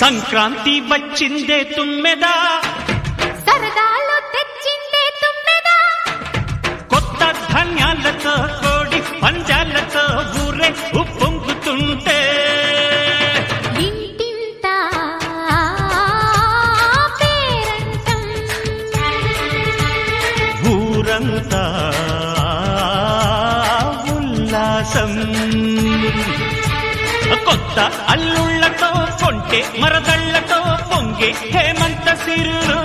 సంక్రాంతి వచ్చిందే తుమ్మెదా, సరదాలో తెచ్చిందే తుమ్మెదా, కొత్త ధాన్యాలతో కోడి పంజాలతో ఊరే ఉప్పొంగుతుంటే ఇంటింత పేరంటం, ఊరంతా ఉల్లాసం. కొత్త అల్లుళ్లతో కొంటే మరదళ్లతో పొంగే హేమంత సిరులు.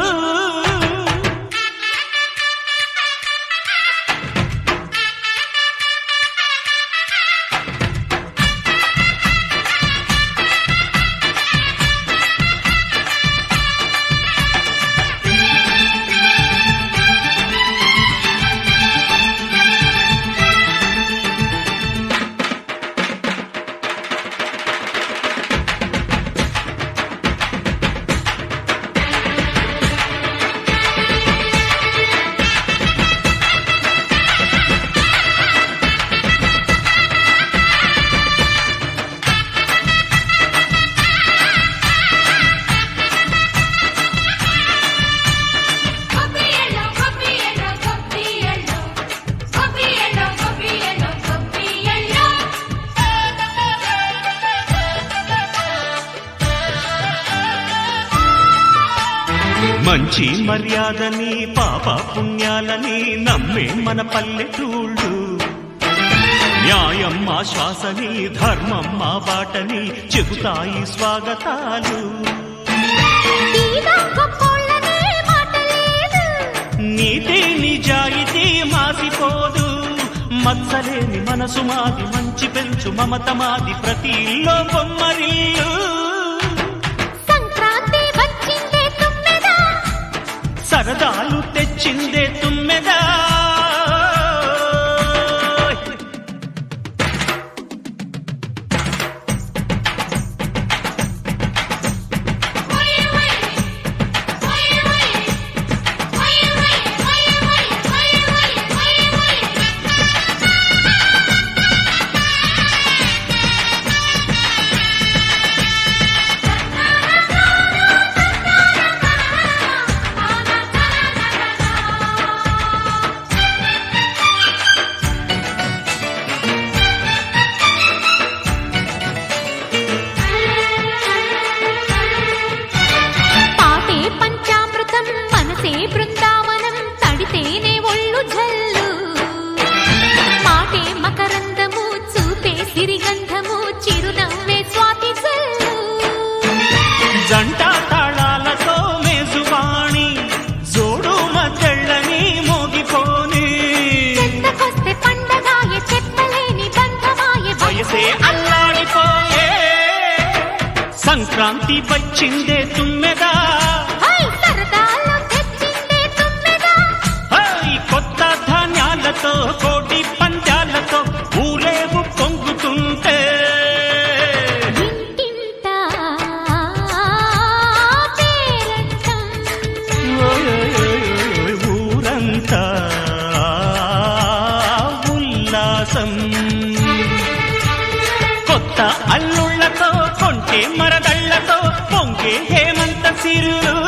మంచి మర్యాదని పాప పుణ్యాలని నమ్మే మన పల్లెటూళ్ళు, న్యాయం మా శ్వాసని ధర్మం మా బాటని చెబుతాయి స్వాగతాలు. నీతి నిజాయితీ మాసిపోదు, మత్సలేని మనసు మాది, మంచి పెంచు మమత మాది, ప్రతి ఇల్లో బొమ్మరిల్లు. సరదాలు తెచ్చిందే తుమ్మెదా, బృందావనం తడితేనే ఒళ్ళు జల్లు, మాటే మకరందము చూపే సిరిగంధము, చిరునవ్వే స్వాతి జల్లు. జంట తాళాలతో మేజువాణి జోడు మద్దళ్ళని మోగిపోని, చెత్తకొస్తే పండగాయ చెప్పలేని బంధమాయ, వయసే అల్లాడిపోయే. సంక్రాంతి వచ్చిందే తుమ్మెదా, కోటి పంజాలతో ఊరేగు పొంగుతుంటే ఇంటింత పేరంటం, ఊరంతా ఉల్లాసం. కొత్త అల్లుళ్లతో కొంటే మరదళ్లతో పొంగే హేమంత సిరులు.